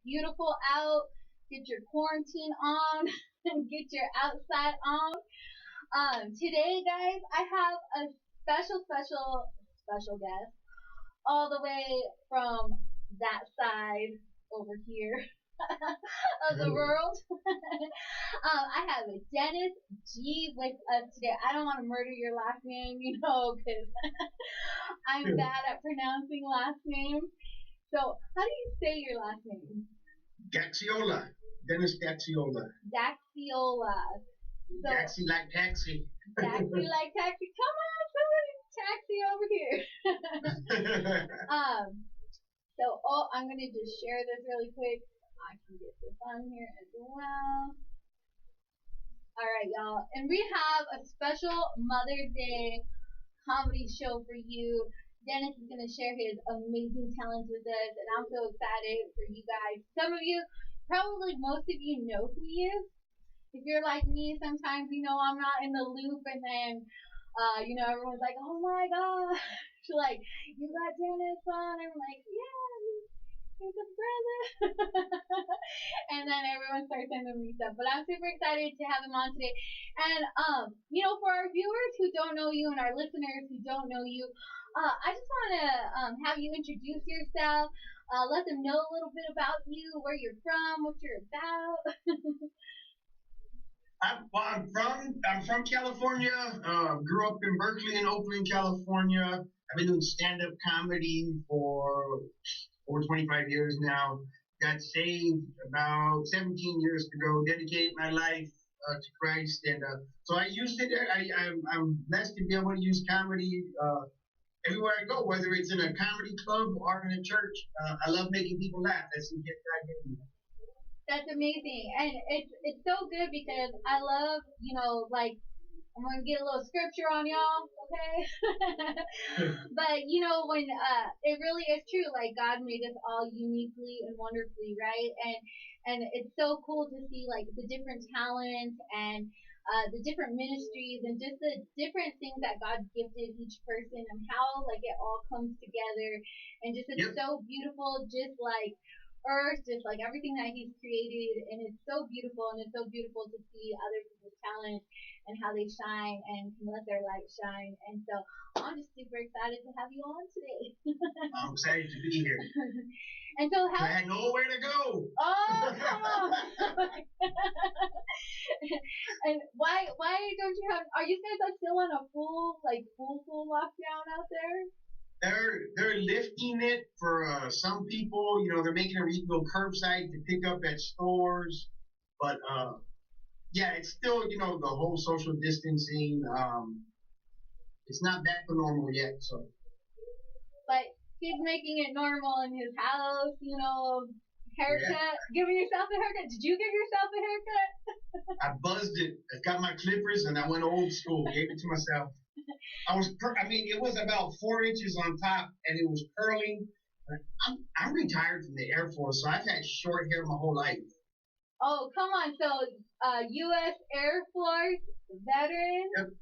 beautiful out. Get your quarantine on and get your outside on. Today, guys, I have a special guest all the way from that side over here of the world. I have Dennis G with us today. I don't want to murder your last name, because I'm bad at pronouncing last names. So, how do you say your last name? Gaxiola. Dennis Gaxiola. Daxiola. So, Taxi like taxi. taxi like taxi. Come on, somebody taxi over here. I'm gonna just share this really quick. I can get this on here as well. All right, y'all, and we have a special Mother's Day comedy show for you. Dennis is gonna share his amazing talents with us, and I'm so excited for you guys. Some of you, probably most of you, know who he is. If you're like me, sometimes I'm not in the loop, and then everyone's like, "Oh my gosh, like you got Dennis on," and I'm like, "Yeah, he's a brother," and then everyone starts sending me stuff. But I'm super excited to have him on today. And for our viewers who don't know you and our listeners who don't know you, I just want to have you introduce yourself. Let them know a little bit about you, where you're from, what you're about. I'm from California. Grew up in Berkeley and Oakland, California. I've been doing stand-up comedy for over 25 years now. Got saved about 17 years ago. Dedicated my life to Christ, and so I used it. I'm blessed to be able to use comedy everywhere I go, whether it's in a comedy club or in a church. I love making people laugh. That's the gift God gave me. That's amazing, and it's so good because I love, like, I'm gonna get a little scripture on y'all, okay? But when it really is true, like God made us all uniquely and wonderfully, right? And it's so cool to see like the different talents and the different ministries and just the different things that God gifted each person and how like it all comes together and just it's so beautiful, just like earth, just like everything that he's created, and it's so beautiful, and it's so beautiful to see other people's talent and how they shine and can let their light shine. And so I'm just super excited to have you on today. I'm excited to be here. And so I had nowhere to go. Oh, come on. And why don't you have, are you guys still on a full lockdown out there? They're lifting it for some people. They're making it go curbside to pick up at stores, but yeah, it's still the whole social distancing. It's not back to normal yet. So, but he's making it normal in his house. Haircut, giving yourself a haircut. Did you give yourself a haircut? I buzzed it. I got my clippers and I went old school. Gave it to myself. It was about 4 inches on top, and it was curling. I'm retired from the Air Force, so I've had short hair my whole life. Oh, come on. So, U.S. Air Force veteran. Yep.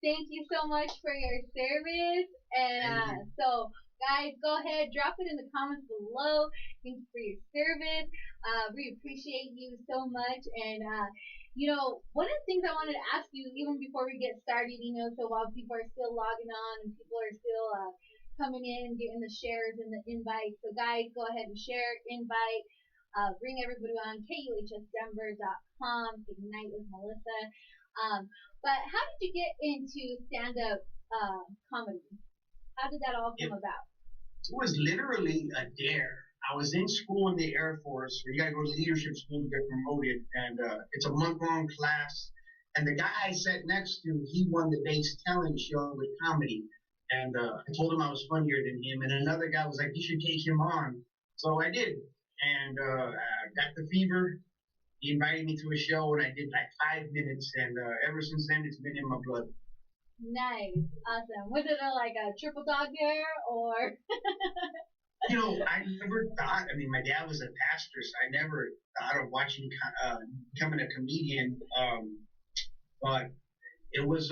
Thank you so much for your service. And so, guys, go ahead, drop it in the comments below. Thank you for your service. We appreciate you so much. And, one of the things I wanted to ask you, even before we get started, so while people are still logging on and people are still coming in and getting the shares and the invites. So, guys, go ahead and share, invite. Bring everybody on KUHSdenver.com, Ignite with Melissa. But how did you get into stand-up comedy? How did that all come about? It was literally a dare. I was in school in the Air Force where you got to go to leadership school to get promoted, and it's a month-long class. And the guy I sat next to, he won the base talent show with comedy. And I told him I was funnier than him. And another guy was like, you should take him on. So I did. And I got the fever. He invited me to a show, and I did like 5 minutes. And ever since then, it's been in my blood. Nice. Awesome. Was it like a triple dog dare or? I never thought, my dad was a pastor, so I never thought of becoming a comedian. But it was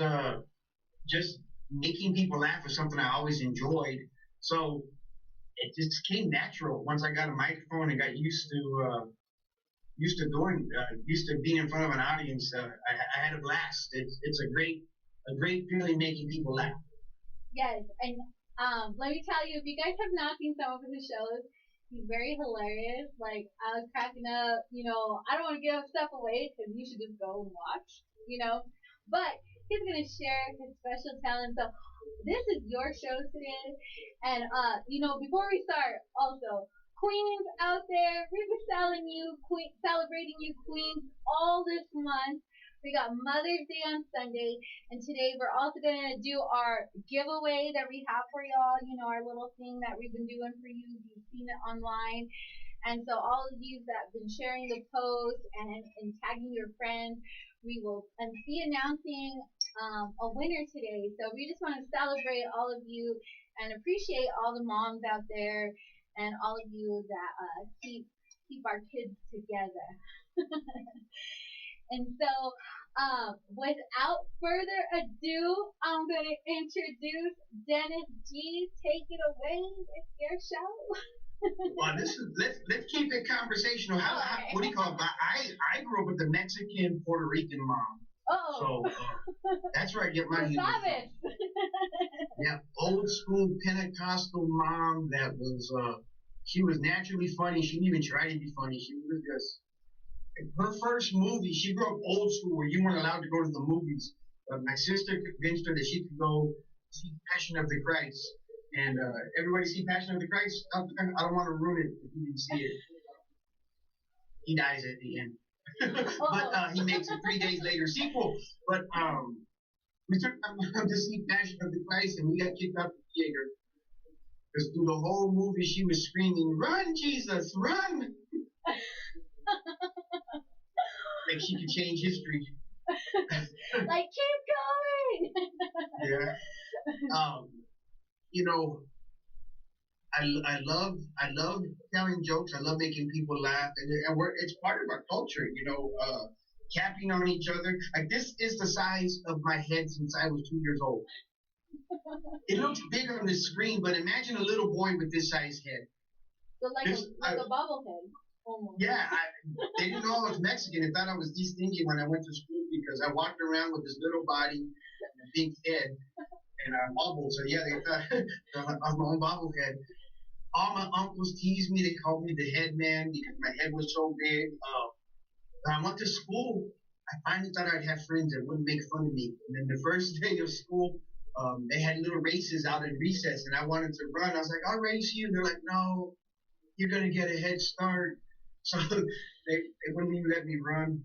just making people laugh was something I always enjoyed. So it just came natural once I got a microphone and got used to being in front of an audience. I had a blast. It's a great feeling making people laugh. Yes, and let me tell you, if you guys have not seen some of his shows, he's very hilarious. Like I was cracking up. I don't want to give stuff away because you should just go and watch. But he's gonna share his special talent. So this is your show today, and before we start, also queens out there, we've been celebrating you queens all this month. We got Mother's Day on Sunday, and today we're also gonna do our giveaway that we have for y'all. Our little thing that we've been doing for you. You've seen it online. And so all of you that have been sharing the post and tagging your friends, we will be announcing a winner today. So we just want to celebrate all of you and appreciate all the moms out there and all of you that keep our kids together. And so, without further ado, I'm going to introduce Dennis G. Take it away. It's your show. Well, let's keep it conversational. What do you call it? I grew up with a Mexican Puerto Rican mom. Oh. So that's where I get my humor from. Yeah, old school Pentecostal mom that was she was naturally funny. She didn't even try to be funny. She was just her first movie. She grew up old school where you weren't allowed to go to the movies. But my sister convinced her that she could go see Passion of the Christ. And everybody see Passion of the Christ? I don't want to ruin it if you didn't see it. He dies at the end. But he makes a 3 days later sequel. But we took my mom to see Passion of the Christ and we got kicked out of the theater. Because through the whole movie she was screaming, "Run, Jesus, run!" Like she could change history. Like, keep going! Yeah. I love telling jokes. I love making people laugh, and it's part of our culture. Capping on each other. Like this is the size of my head since I was 2 years old. It looks big on the screen, but imagine a little boy with this size head. So like a bobblehead. Almost. Yeah, they didn't know I was Mexican. They thought I was this stingy when I went to school because I walked around with this little body and a big head and I wobbled. So yeah, they thought I was my own bobblehead. All my uncles teased me. They called me the head man because my head was so big. When I went to school, I finally thought I'd have friends that wouldn't make fun of me. And then the first day of school, they had little races out in recess, and I wanted to run. I was like, "I'll race you." And they're like, "No, you're gonna get a head start." So they wouldn't even let me run.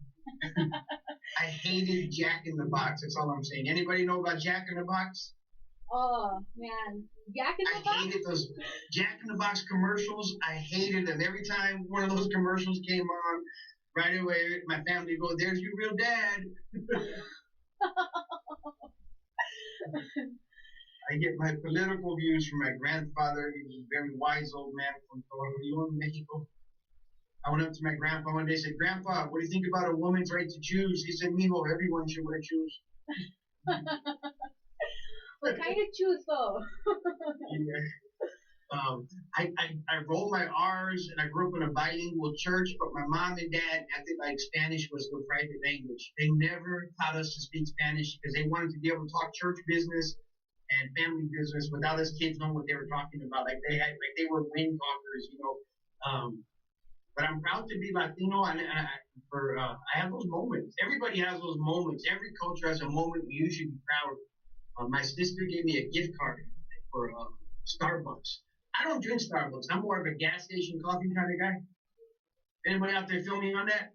I hated Jack in the Box. That's all I'm saying. Anybody know about Jack in the Box? Oh man, Jack in the Box. I hated those Jack in the Box commercials. I hated them. Every time one of those commercials came on, right away my family would go, "There's your real dad." I get my political views from my grandfather. He was a very wise old man from Torreon, Mexico. I went up to my grandpa one day and said, "Grandpa, what do you think about a woman's right to choose?" He said, "Mijo, everyone should wear shoes." What kind of shoes though? Yeah. I roll my R's and I grew up in a bilingual church, but my mom and dad acted like Spanish was their private language. They never taught us to speak Spanish because they wanted to be able to talk church business and family business without us kids knowing what they were talking about. Like they were wind talkers. But I'm proud to be Latino, and I have those moments. Everybody has those moments. Every culture has a moment where you should be proud. My sister gave me a gift card for Starbucks. I don't drink Starbucks. I'm more of a gas station coffee kind of guy. Anybody out there feel me on that?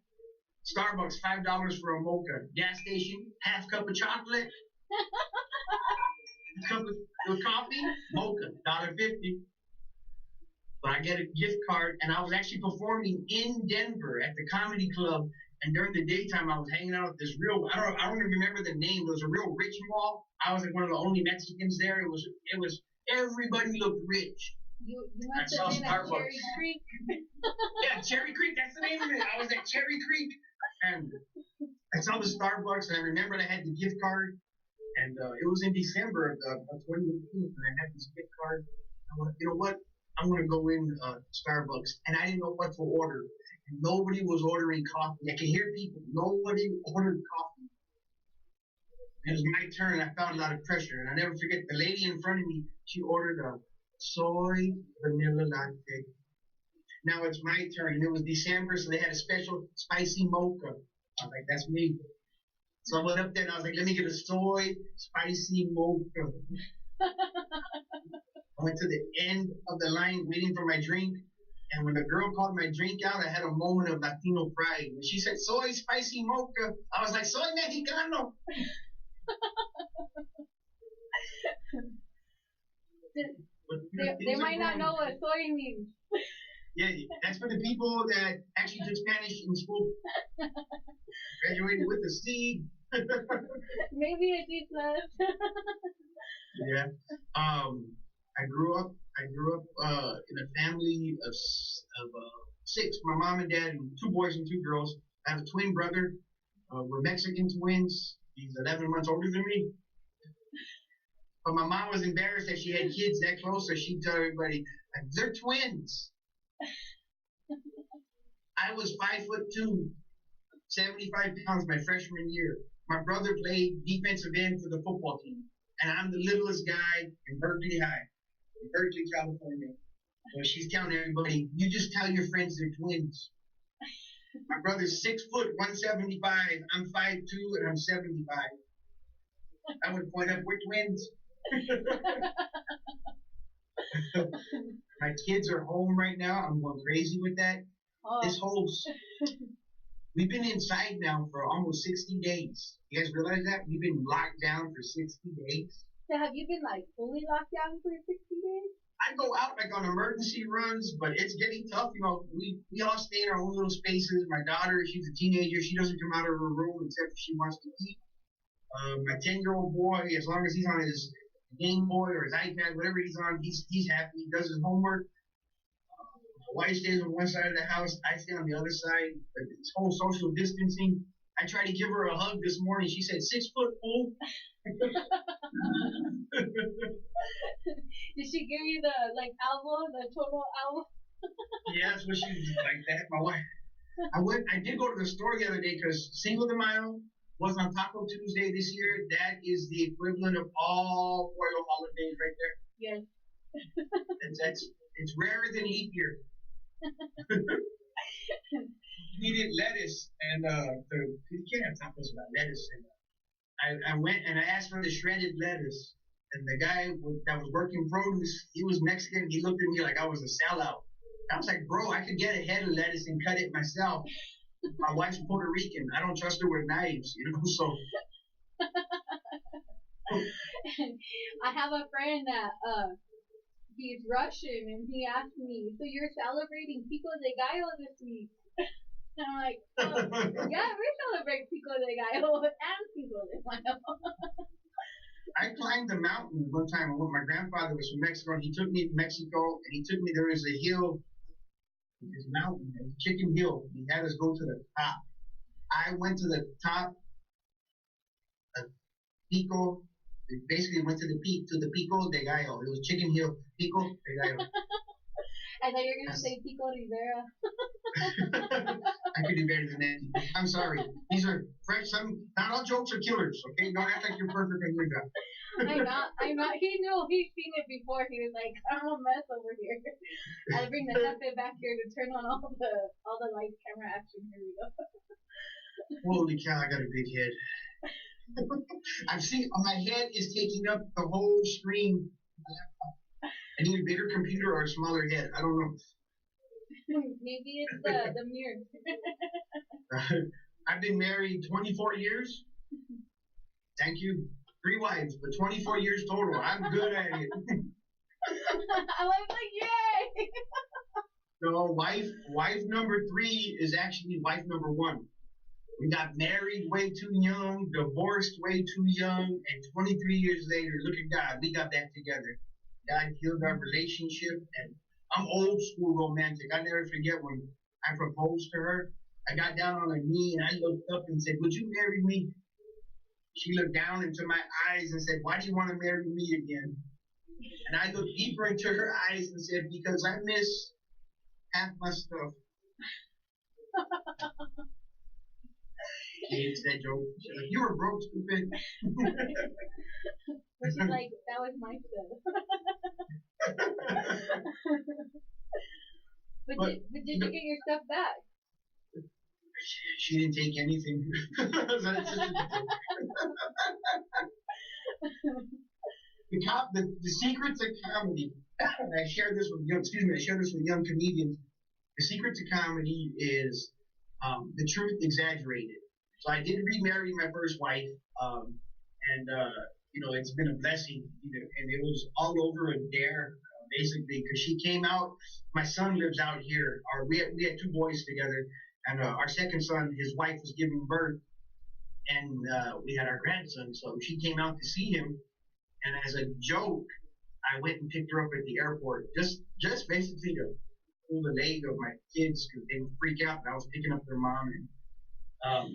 Starbucks, $5 for a mocha. Gas station, half cup of chocolate. Cup of coffee, mocha, $1.50. But I get a gift card, and I was actually performing in Denver at the comedy club. And during the daytime, I was hanging out with this I don't even remember the name. It was a real rich mall. I was like one of the only Mexicans there. It was everybody looked rich. You must have been at Cherry Creek. Yeah, Cherry Creek. That's the name of it. I was at Cherry Creek, and I saw the Starbucks, and I remembered I had the gift card, and it was in December of 2018, and I had this gift card. I went, you know what? I'm gonna go in Starbucks, and I didn't know what to order. Nobody was ordering coffee. I could hear people. Nobody ordered coffee. It was my turn. I felt a lot of pressure, and I never forget the lady in front of me. She ordered a soy vanilla latte. Now it's my turn. It was December, so they had a special spicy mocha. I was like, that's me. So I went up there and I was like, let me get a soy spicy mocha. I went to the end of the line waiting for my drink. And when the girl called my drink out, I had a moment of Latino pride. When she said soy spicy mocha, I was like, soy mexicano. They might not know what soy means. Yeah, that's for the people that actually took Spanish in school. Graduated with a C. Maybe a D plus. Yeah. I grew up in a family of six. My mom and dad and two boys and two girls. I have a twin brother. We're Mexican twins. He's 11 months older than me. But my mom was embarrassed that she had kids that close, so she'd tell everybody, they're twins. I was 5'2", 75 pounds my freshman year. My brother played defensive end for the football team, and I'm the littlest guy in Berkeley High, in Berkeley, California. So she's telling everybody, you just tell your friends they're twins. My brother's 6 foot, 175. I'm 5'2", and I'm 75. I would point up, we're twins. My kids are home right now. I'm going crazy with that. This whole we've been inside now for almost 60 days. You guys realize that? We've been locked down for 60 days. So have you been like fully locked down for 60 days? I go out like on emergency runs, but it's getting tough. You know, we all stay in our own little spaces. My daughter, she's a teenager. She doesn't come out of her room except if she wants to eat. My 10-year-old boy, as long as he's on his Game Boy or his iPad, whatever he's on, he's happy. He does his homework. My wife stays on one side of the house. I stay on the other side. But this whole social distancing, I tried to give her a hug this morning. She said, 6 foot, fool. Did she give you the elbow, the total elbow? Yeah, that's what she's like that. My wife. I did go to the store the other day because Cinco de Mayo was on Taco Tuesday this year. That is the equivalent of all royal holidays right there. Yes. It's rarer than leap year. Needed lettuce and you can't have tacos without lettuce. And I went and I asked for the shredded lettuce, and the guy that was working produce, he was Mexican. He looked at me like I was a sellout. I was like, bro, I could get a head of lettuce and cut it myself. My wife's Puerto Rican. I don't trust her with knives, so. I have a friend that he's Russian, and he asked me, so you're celebrating Pico de Gallo this week? And I'm like, yeah, we celebrate Pico de Gallo and Pico de Gallo. I climbed the mountain one time when my grandfather was from Mexico, and he took me to Mexico, and he took me, there was a hill, this mountain, Chicken Hill. He had us go to the top. I went to the top of Pico, basically went to the peak, to the Pico de Gallo. It was Chicken Hill, Pico de Gallo. I thought you were going to say Pico Rivera. I could do better than that. I'm sorry. These are fresh. Not all jokes are killers, okay? Don't act like you're perfect on your job. I'm not. He knew. He's seen it before. He was like, I'm a mess over here. I'll bring the jefe back here to turn on all the lights, camera, action. Here we go. Holy cow, I got a big head. I've seen, my head is taking up the whole screen. I need a bigger computer or a smaller head. I don't know. Maybe it's the mirror. I've been married 24 years. Thank you. 3 wives, but 24 years total. I'm good at it. I was like, yay! So wife number 3 is actually wife number 1. We got married way too young, divorced way too young, and 23 years later, look at God, we got that together. God healed our relationship, and I'm old school romantic. I never forget when I proposed to her. I got down on a knee and I looked up and said, would you marry me? She looked down into my eyes and said, why do you want to marry me again? And I looked deeper into her eyes and said, because I miss half my stuff. She hates that joke. She's like, you were broke, stupid. But she's like, that was my stuff. but did you get your stuff back? She didn't take anything. The secrets of comedy. And I share this with young comedians. The secret to comedy is the truth exaggerated. So I did remarry my first wife, and it's been a blessing. And it was all over a dare, basically, because she came out. My son lives out here. We had two boys together, and our second son, his wife was giving birth, and we had our grandson. So she came out to see him, and as a joke, I went and picked her up at the airport, just basically to pull the leg of my kids because they would freak out. And I was picking up their mom, and I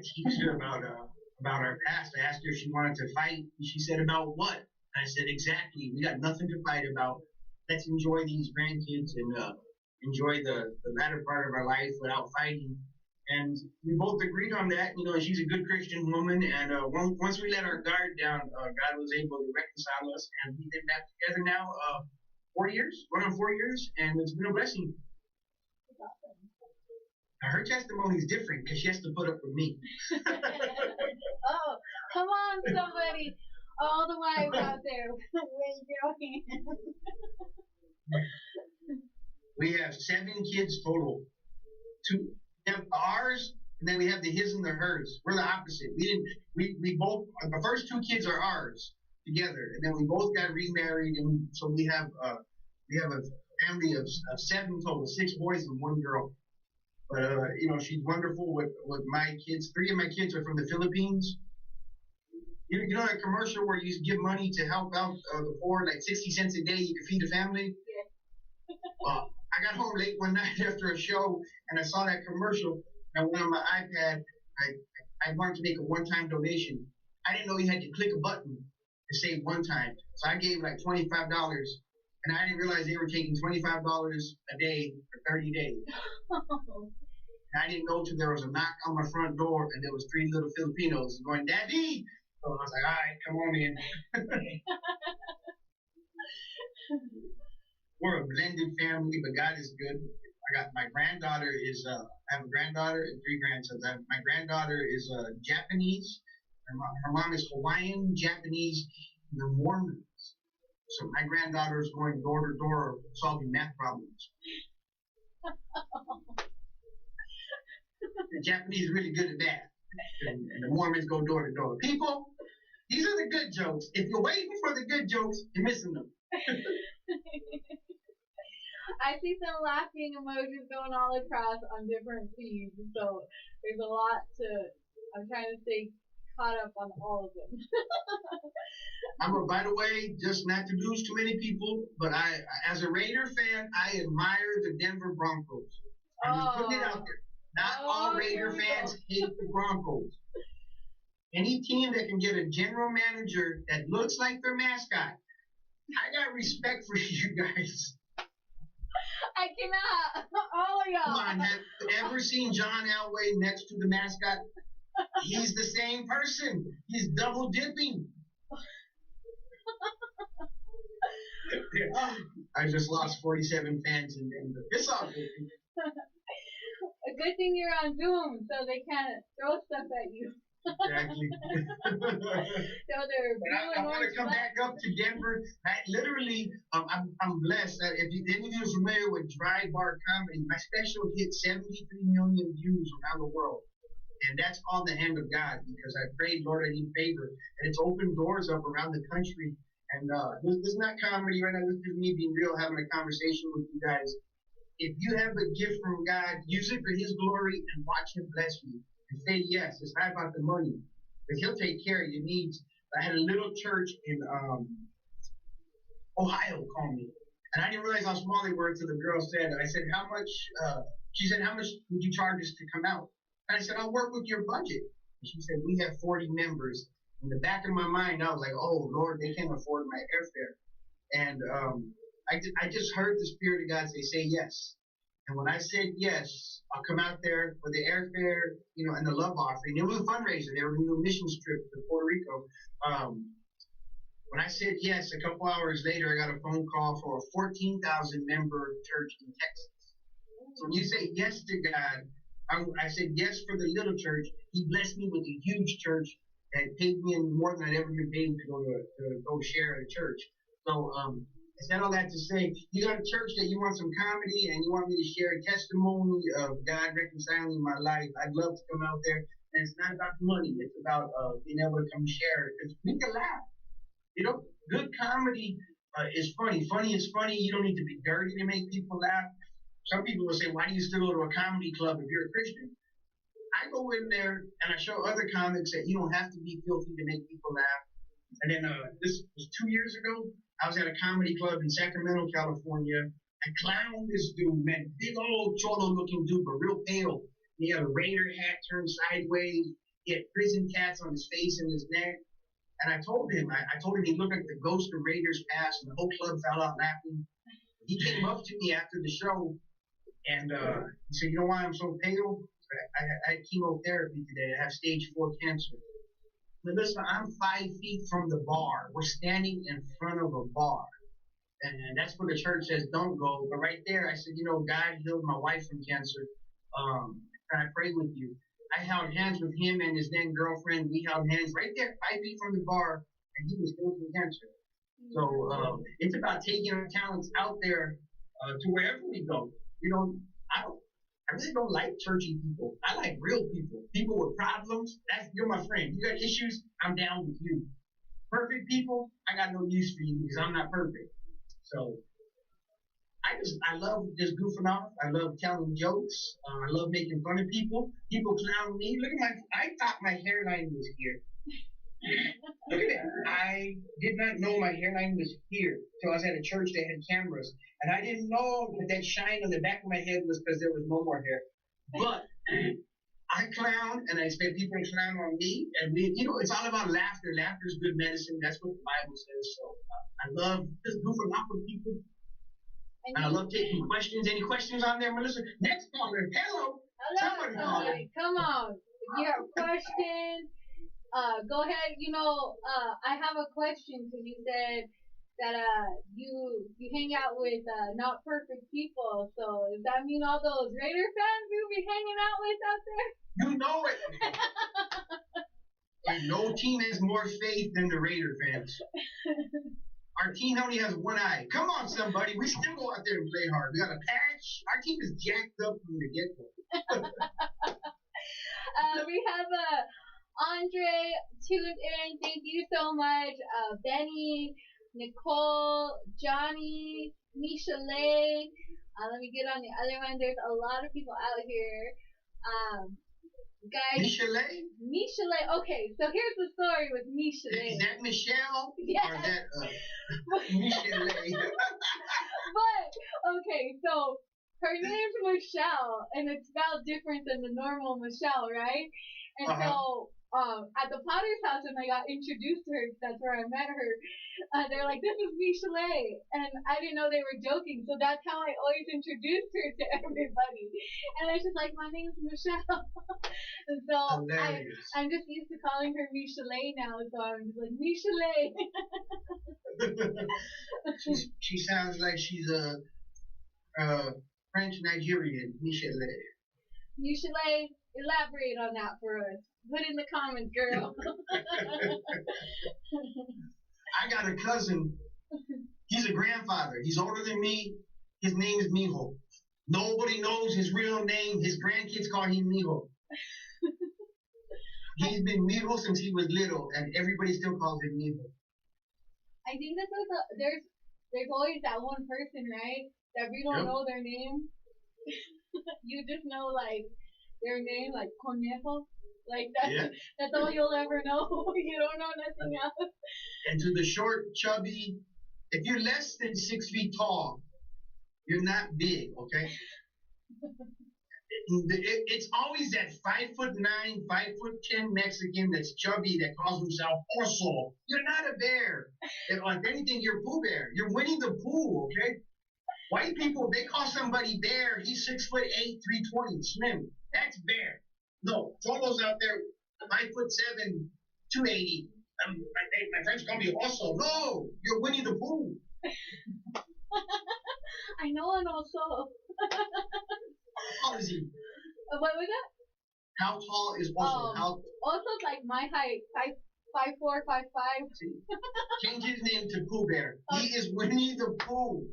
teased her about our past. I asked her if she wanted to fight, and she said, "About what?" And I said, "Exactly. We got nothing to fight about. Let's enjoy these grandkids and enjoy the latter part of our life without fighting." And we both agreed on that. She's a good Christian woman, and once we let our guard down, God was able to reconcile us, and we've been back together now 4 years, going on 4 years, and it's been a blessing. Now, her testimony is different because she has to put up with me. Oh, come on, somebody. All the wives out there, raise your hand. We have 7 kids total. We have ours, and then we have the his and the hers. We're the opposite. We both, the first 2 kids are ours together, and then we both got remarried, and so we have a family of 7 total, 6 boys and 1 girl. But she's wonderful with my kids. 3 of my kids are from the Philippines. You know that commercial where you give money to help out the poor, like 60 cents a day, you can feed a family? Yeah. I got home late one night after a show, and I saw that commercial. And I went on my iPad. I wanted to make a one-time donation. I didn't know you had to click a button to say one time. So I gave like $25, and I didn't realize they were taking $25 a day for 30 days. And I didn't know till there was a knock on my front door, and there was 3 little Filipinos going, "Daddy!" So I was like, "All right, come on in." We're a blended family, but God is good. I got my granddaughter is I have a granddaughter and 3 grandsons. My granddaughter is Japanese. Her mom is Hawaiian, Japanese, and they're Mormons. So my granddaughter is going door to door solving math problems. The Japanese are really good at that, and the Mormons go door to door. People, these are the good jokes. If you're waiting for the good jokes, you're missing them. I see some laughing emojis going all across on different feeds, so there's a lot I'm trying to stay caught up on all of them. By the way, just not to lose too many people, but as a Raider fan, I admire the Denver Broncos. I'm just putting it out there. Not all Raider fans hate the Broncos. Any team that can get a general manager that looks like their mascot, I got respect for you guys. I cannot. All of y'all. Come on, have you ever seen John Elway next to the mascot? He's the same person. He's double dipping. I just lost 47 fans in Denver. It's all good. A good thing you're on Zoom, so they can't throw stuff at you. Exactly. I want to come back up to Denver. I'm blessed that if any of you are familiar with Dry Bar Comedy, my special hit 73 million views around the world. And that's on the hand of God because I prayed, Lord, I need favor. And it's opened doors up around the country. And this is not comedy right now. This is me being real, having a conversation with you guys. If you have a gift from God, use it for His glory and watch Him bless you. And say yes. It's not about the money. Because He'll take care of your needs. I had a little church in Ohio call me. And I didn't realize how small they were until the girl said, I said, how much, she said, how much would you charge us to come out? And I said, I'll work with your budget. And she said, we have 40 members. In the back of my mind, I was like, oh, Lord, they can't afford my airfare. And I just heard the Spirit of God say yes. And when I said yes, I'll come out there for the airfare, and the love offering. It was a fundraiser. They were doing a mission trip to Puerto Rico. When I said yes, a couple hours later, I got a phone call for a 14,000 member church in Texas. So when you say yes to God, I said yes for the little church. He blessed me with a huge church that paid me more than I'd ever been paid to go share at a church. So I said all that to say, you got a church that you want some comedy and you want me to share a testimony of God reconciling my life. I'd love to come out there. And it's not about money. It's about being able to come share it. Because we can laugh. Good comedy is funny. Funny is funny. You don't need to be dirty to make people laugh. Some people will say, why do you still go to a comedy club if you're a Christian? I go in there and I show other comics that you don't have to be filthy to make people laugh. And then this was 2 years ago. I was at a comedy club in Sacramento, California. I clowned this dude, man, big old cholo looking dude, but real pale. He had a Raider hat turned sideways. He had prison tats on his face and his neck. And I told him he looked like the ghost of Raiders past, and the whole club fell out laughing. He came up to me after the show, and he said, "You know why I'm so pale? I had chemotherapy today. I have stage 4 cancer." But listen, I'm 5 feet from the bar. We're standing in front of a bar. And that's where the church says don't go. But right there, I said, God healed my wife from cancer. Can I pray with you? I held hands with him and his then girlfriend. We held hands right there, 5 feet from the bar, and he was healed from cancer. So it's about taking our talents out there to wherever we go. I really don't like churchy people. I like real people. People with problems. You're my friend. You got issues, I'm down with you. Perfect people, I got no use for you because I'm not perfect. So I love just goofing off. I love telling jokes. I love making fun of people. People clown me. Look at I thought my hairline was here. Look at it. I did not know my hairline was here until I was at a church that had cameras. And I didn't know that shine on the back of my head was because there was no more hair. But I clown and I expect people to clown on me. And it's all about laughter. Laughter is good medicine. That's what the Bible says. So I love just goofing off with people. And I love taking questions. Any questions on there, Melissa? Next caller. Hello. Somebody. Come on. If you have questions, go ahead. I have a question because you said that you hang out with not perfect people. So does that mean all those Raider fans you'll be hanging out with out there? You know it. And no team has more faith than the Raider fans. Our team only has one eye. Come on, somebody. We still go out there and play hard. We got a patch. Our team is jacked up from the get-go. We have Andre tuned in. Thank you so much. Benny, Nicole, Johnny, Misha Lane. Let me get on the other one. There's a lot of people out here. Guys. Misha Lane. Okay, so here's the story with Misha Lane. Is that Michelle? Yes. Or is that Misha Lane? But, okay, so her name's Michelle, and it's spelled different than the normal Michelle, right? And so, at the Potter's house, when I got introduced to her, that's where I met her, they're like, this is Misha Lane. And I didn't know they were joking, so that's how I always introduced her to everybody. And I was just like, my name's Michelle. And so I'm just used to calling her Misha Lane now, so I'm just like, Misha Lane. She sounds like she's a French Nigerian, Misha Lane. Misha Lane, elaborate on that for us. Put in the comments, girl. I got a cousin. He's a grandfather. He's older than me. His name is Mijo. Nobody knows his real name. His grandkids call him Mijo. He's been Mijo since he was little, and everybody still calls him Mijo. I think there's always that one person, right? That if you don't know their name, you just know like their name, like Conejo. Like that's all you'll ever know. You don't know nothing else. And to the short, chubby, if you're less than 6 feet tall, you're not big, okay? It's always that 5'9", 5'10" Mexican that's chubby that calls himself Oso. You're not a bear. If anything, you're Pooh Bear. You're Winnie the Pooh, okay? White people, they call somebody bear. He's 6'8", 320, slim. That's bear. No, Cholo's out there, 5'7", 280. My friends call me Oso. No, you're Winnie the Pooh. I know an also. How tall is he? What was that? How tall is Oso? Oso's like my height, 5'4", 5'5". Change his name to Pooh Bear. He is Winnie the Pooh.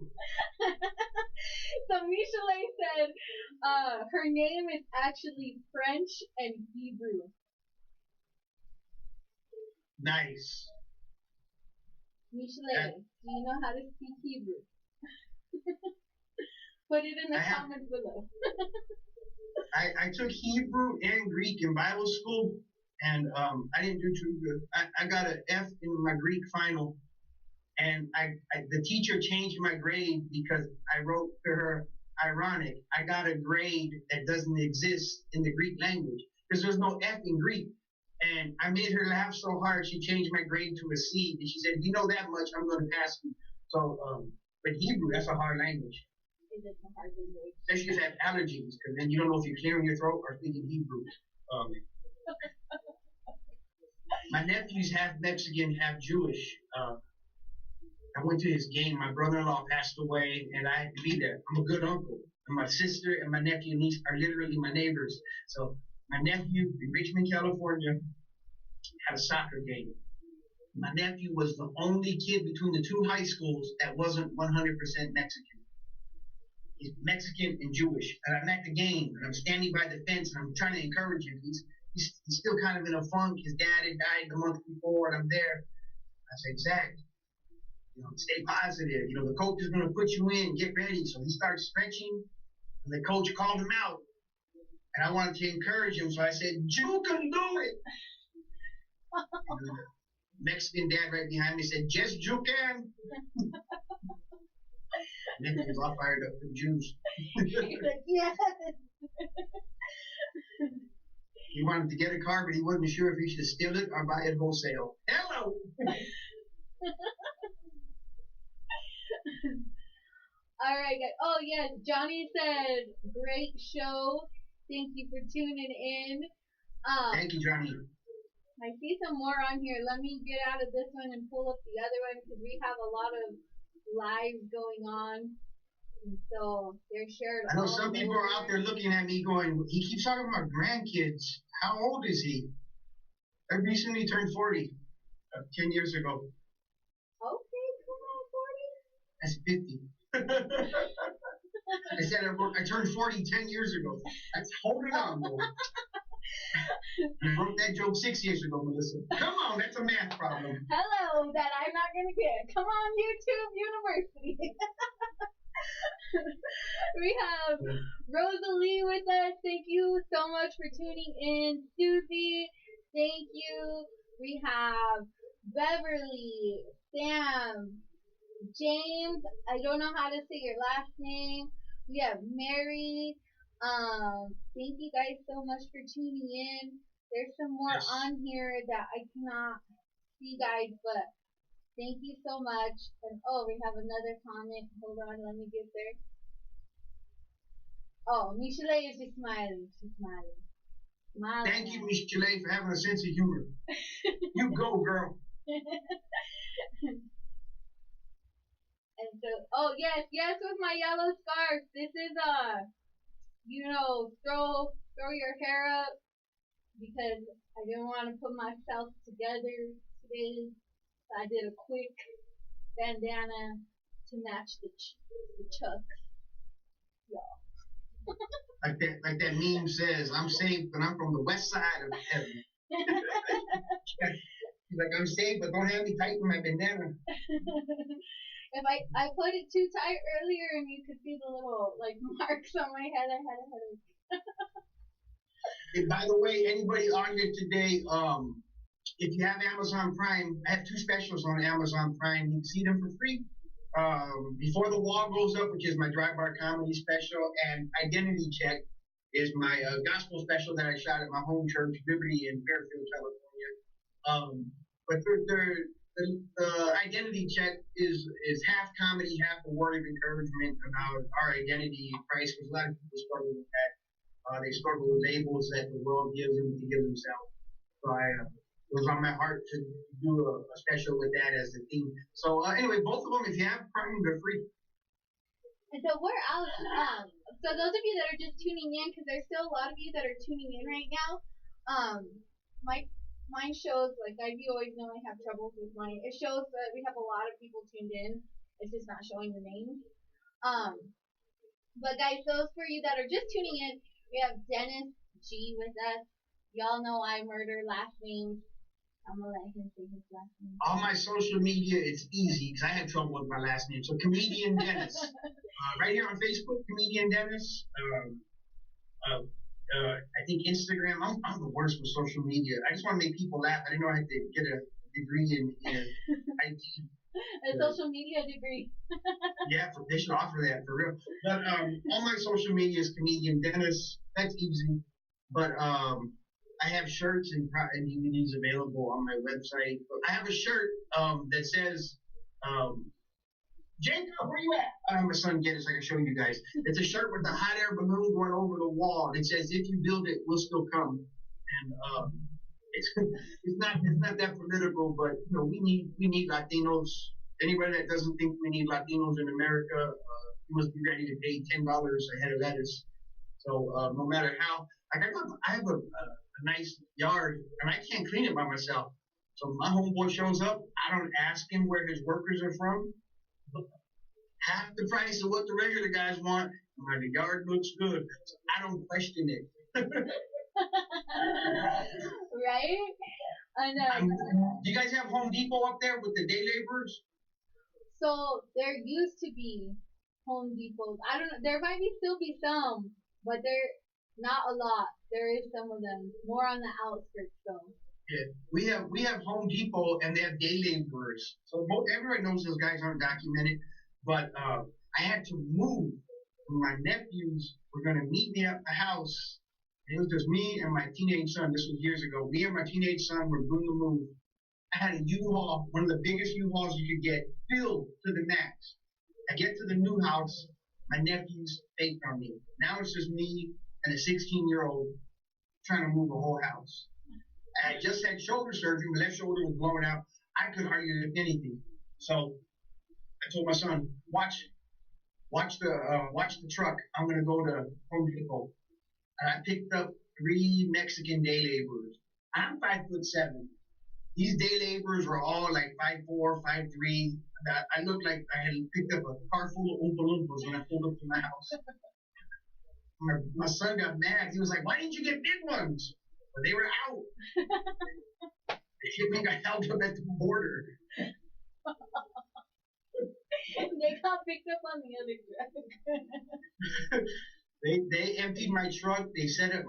So Michelet said her name is actually French and Hebrew. Nice. Michelet, do you know how to speak Hebrew? Put it in the comments below. I took Hebrew and Greek in Bible school, and I didn't do too good. I got an F in my Greek final, and the teacher changed my grade because I wrote to her, ironic, I got a grade that doesn't exist in the Greek language because there's no F in Greek. And I made her laugh so hard, she changed my grade to a C. And she said, you know that much, I'm going to pass you. So, but Hebrew, that's a hard language. Is it a hard language? Especially if you have allergies, because then you don't know if you're clearing your throat or speaking Hebrew. My nephew's half Mexican, half Jewish. I went to his game. My brother-in-law passed away, and I had to be there. I'm a good uncle. And my sister and my nephew and niece are literally my neighbors. So my nephew in Richmond, California, had a soccer game. My nephew was the only kid between the two high schools that wasn't 100% Mexican. He's Mexican and Jewish. And I'm at the game, and I'm standing by the fence, and I'm trying to encourage him. He's still kind of in a funk. His dad had died the month before, and I'm there. I said, Zach, stay positive. The coach is going to put you in. Get ready. So he starts stretching, and the coach called him out. And I wanted to encourage him, so I said, you can do it. And the Mexican dad right behind me said, just you can. And then he was all fired up for Jews. He's like, yes. He wanted to get a car, but he wasn't sure if he should steal it or buy it wholesale. Hello. All right, guys. Oh, yes. Johnny said, great show. Thank you for tuning in. Thank you, Johnny. I see some more on here. Let me get out of this one and pull up the other one because we have a lot of lives going on. And so they're shared. I know some people are out there looking at me going, he keeps talking about grandkids. How old is he? I recently turned 40, 10 years ago. Okay, come on, 40. That's 50. I said I turned 40 10 years ago. That's holding on, boy. I wrote that joke 6 years ago, Melissa. Come on, that's a math problem. Hello, that I'm not going to get. Come on, YouTube University. We have Rosalie with us. Thank you so much for tuning in. Susie, thank you. We have Beverly, Sam, James. I don't know how to say your last name. We have Mary. Thank you guys so much for tuning in. There's some more on here that I cannot see, guys, but thank you so much. And we have another comment. Hold on, let me get there. Oh, Michelet is just smiling. She's smiling. Thank you, Michelet, for having a sense of humor. You go, girl. And so, yes, with my yellow scarf. This is throw your hair up because I didn't want to put myself together today. So I did a quick bandana to match the chucks, y'all. Like that meme says, I'm saved, but I'm from the west side of heaven. She's like, I'm saved, but don't have me tighten my bandana. If I put it too tight earlier and you could see the little marks on my head, I had a headache. And by the way, anybody on here today, if you have Amazon Prime, I have 2 specials on Amazon Prime. You can see them for free. Before the Wall Goes Up, which is my dry bar comedy special, and Identity Check is my gospel special that I shot at my home church, Liberty in Fairfield, California. But the identity check is half comedy, half a word of encouragement about our identity in Christ. Because a lot of people struggle with that. They struggle with labels that the world gives them to give themselves. So it was on my heart to do a special with that as the theme. So anyway, both of them, if you have Prime, they're free. And so we're out. So those of you that are just tuning in, because there's still a lot of you that are tuning in right now. Mine shows, like you always know I have troubles with mine. It shows that we have a lot of people tuned in. It's just not showing the names. But guys, those for you that are just tuning in, we have Dennis G with us. Y'all know I murder last names. I'm gonna let him say his last name. On my social media, it's easy because I had trouble with my last name. So Comedian Dennis, right here on Facebook, Comedian Dennis. I think Instagram. I'm the worst with social media. I just want to make people laugh. I didn't know I had to get a degree in IT. A social media degree. Yeah, they should offer that for real. But all my social media is Comedian Dennis. That's easy. But I have shirts and DVDs available on my website. I have a shirt that says, Jacob, where you at? My son get it so I can show you guys. It's a shirt with a hot air balloon going over the wall. It says, if you build it, we'll still come. And it's not that political, but you know, we need Latinos. Anybody that doesn't think we need Latinos in America, you must be ready to pay $10 a head of lettuce. So no matter how, like I have a nice yard and I can't clean it by myself. So my homeboy shows up, I don't ask him where his workers are from. Half the price of what the regular guys want, and the yard looks good. So I don't question it. Right? Do you guys have Home Depot up there with the day laborers? So there used to be Home Depots. I don't know. There might still be some, but they're not a lot. There is some of them, more on the outskirts though. Yeah, we have Home Depot and they have day laborers. So everyone knows those guys aren't documented, but I had to move. My nephews were going to meet me at the house. It was just me and my teenage son. This was years ago. Me and my teenage son were doing the move. I had a U-Haul, one of the biggest U-Hauls you could get, filled to the max. I get to the new house. My nephews faked on me. Now it's just me and a 16-year-old trying to move a whole house. I just had shoulder surgery. My left shoulder was blowing out. I could hardly lift anything. So I told my son, watch the truck. I'm gonna go to Home Depot. And I picked up 3 Mexican day laborers. I'm 5'7". These day laborers were all like 5'4", 5'3". I looked like I had picked up a car full of Oompa Loompas when I pulled up to my house. My son got mad. He was like, "Why didn't you get big ones?" But they were out. They got held up at the border. They got picked up on the other truck. They emptied my truck. They set up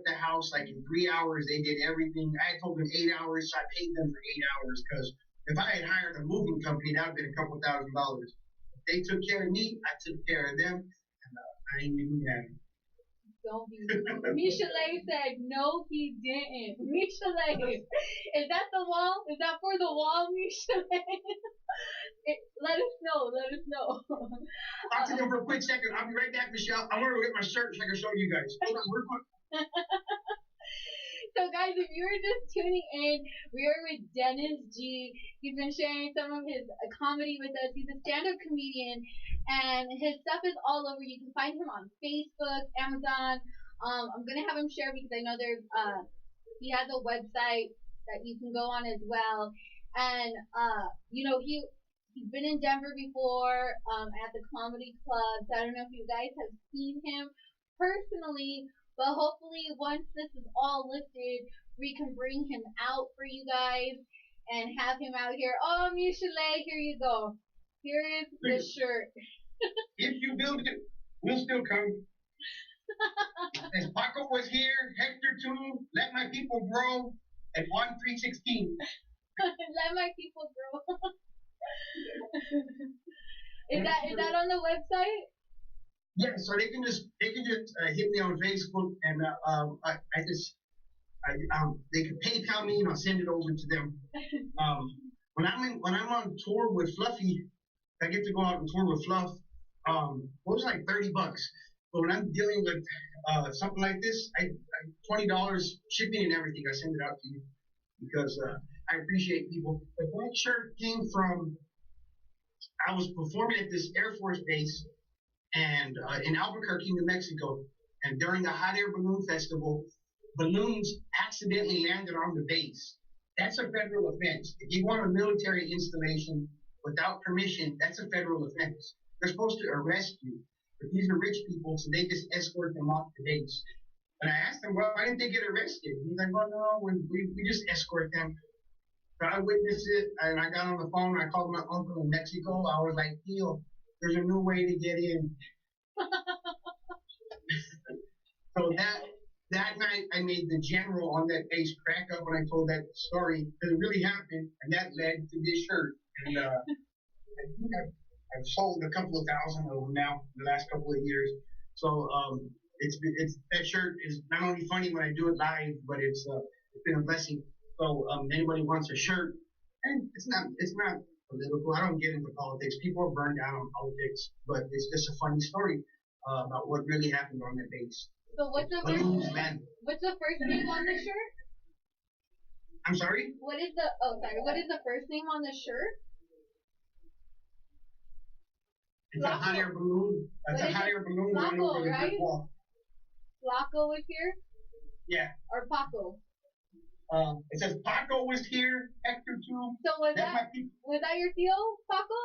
the house like in 3 hours. They did everything. I told them 8 hours, so I paid them for 8 hours because if I had hired a moving company, that would have been a couple $1,000. If they took care of me, I took care of them, and I ain't even mad. Don't be. Michelet said no, he didn't. Michelet, is that the wall? Is that for the wall, Michelet? Let us know. Let us know. Talk to them for a quick second. I'll be right back, Michelle. I want to get my shirt so I can show you guys. Hold on, real quick. So guys, if you were just tuning in, we are with Dennis G. He's been sharing some of his comedy with us. He's a stand-up comedian, and his stuff is all over. You can find him on Facebook, Amazon. I'm gonna have him share because I know there's he has a website that you can go on as well. And you know, he's been in Denver before at the comedy club. So I don't know if you guys have seen him personally. But hopefully, once this is all lifted, we can bring him out for you guys and have him out here. Oh, Michelet, here you go. Here is the shirt. If you build it, we'll still come. As Paco was here, Hector too. Let my people grow. And Juan 3:16. Let my people grow. Is that on the website? Yeah, so they can just hit me on Facebook, and I just they can PayPal me, and I'll send it over to them. Um, when I'm on tour with Fluffy, I get to go out and tour with Fluff. It was like $30. But when I'm dealing with something like this, I $20 shipping and everything. I send it out to you because I appreciate people. But that shirt came from I was performing at this Air Force base and in Albuquerque, New Mexico, and during the hot air balloon festival, balloons accidentally landed on the base. That's a federal offense. If you want a military installation without permission, that's a federal offense. They're supposed to arrest you. But these are rich people, so they just escort them off the base. And I asked him, well, why didn't they get arrested? He's like, well, no, we just escort them. So I witnessed it, and I got on the phone. And I called my uncle in Mexico. I was like, Theo, there's a new way to get in. So that night, I made the general on that base crack up when I told that story because it really happened, and that led to this shirt. And I think I've sold a couple of thousand of them now in the last couple of years. So it's that shirt is not only funny when I do it live, but it's been a blessing. So anybody wants a shirt, and it's not political. I don't get into politics. People are burned out on politics, but it's just a funny story about what really happened on that base. So what's the first name on the shirt? I'm sorry. What is the first name on the shirt? It's a hot air balloon. That's a hot air balloon going over the brick wall. Flaco was here? Yeah. Or Paco? It says Paco was here, Hector too. So was that your deal, Paco?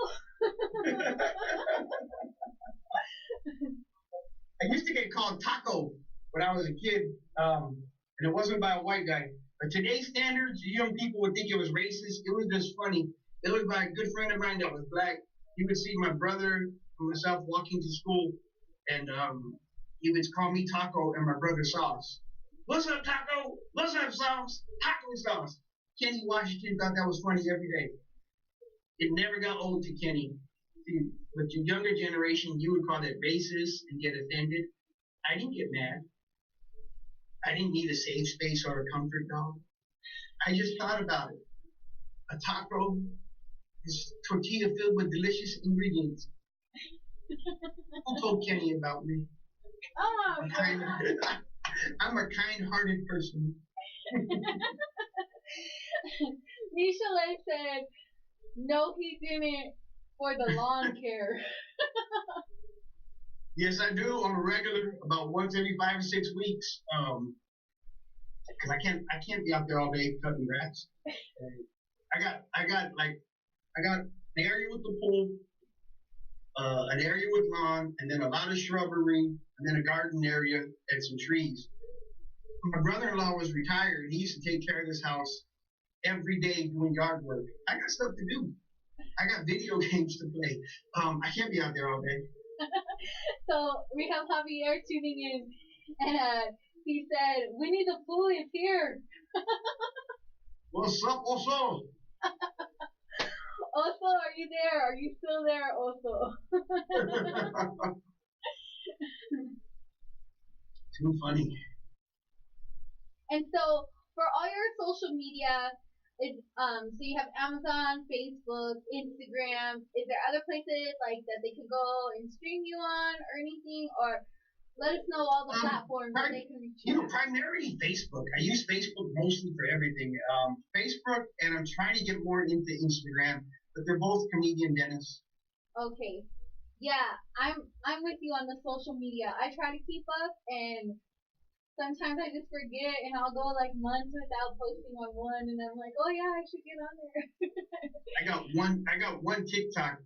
I used to get called Taco when I was a kid, and it wasn't by a white guy. But today's standards, young people would think it was racist. It was just funny. It was by a good friend of mine that was black. He would see my brother and myself walking to school, and he would call me Taco and my brother Sauce. What's up, Taco? What's up, Sauce? Taco Sauce. Kenny Washington thought that was funny every day. It never got old to Kenny. See, with your younger generation, you would call that racist and get offended. I didn't get mad. I didn't need a safe space or a comfort dog. I just thought about it. A taco is tortilla filled with delicious ingredients. Who told Kenny about me? Oh, I'm a kind-hearted person. Michelet said, no, he didn't for the lawn care. Yes, I do on a regular, about once every 5 or 6 weeks. Because I can't be out there all day cutting grass. I got an area with the pool, an area with lawn, and then a lot of shrubbery, and then a garden area and some trees. My brother-in-law was retired. He used to take care of this house every day doing yard work. I got stuff to do. I got video games to play. I can't be out there all day. So we have Javier tuning in, and he said, Winnie the Pooh is here. What's up, Oso? Oso, are you there? Are you still there, Oso? Too funny. And so for all your social media, so you have Amazon, Facebook, Instagram. Is there other places like that they can go and stream you on or anything? Or let us know all the platforms that they can reach you. Primarily Facebook. I use Facebook mostly for everything. Facebook, and I'm trying to get more into Instagram, but they're both comedian Dennis. Okay. Yeah, I'm with you on the social media. I try to keep up, and sometimes I just forget, and I'll go like months without posting on one, and I'm like, oh yeah, I should get on there. I got one TikTok,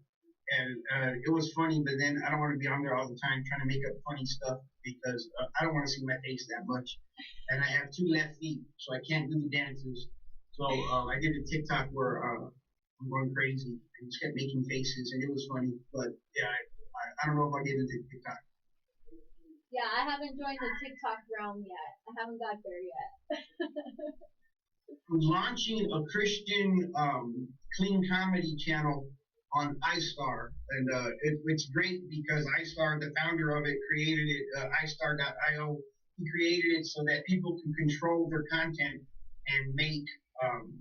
and it was funny, but then I don't want to be on there all the time trying to make up funny stuff because I don't want to see my face that much, and I have 2 left feet, so I can't do the dances. So I did a TikTok where I'm going crazy and just kept making faces, and it was funny. But yeah, I don't know if I'll get into TikTok. Yeah, I haven't joined the TikTok realm yet. I haven't got there yet. I'm launching a Christian clean comedy channel on iStar, and it's great because iStar, the founder of it, created it. iStar.io. He created it so that people can control their content and um,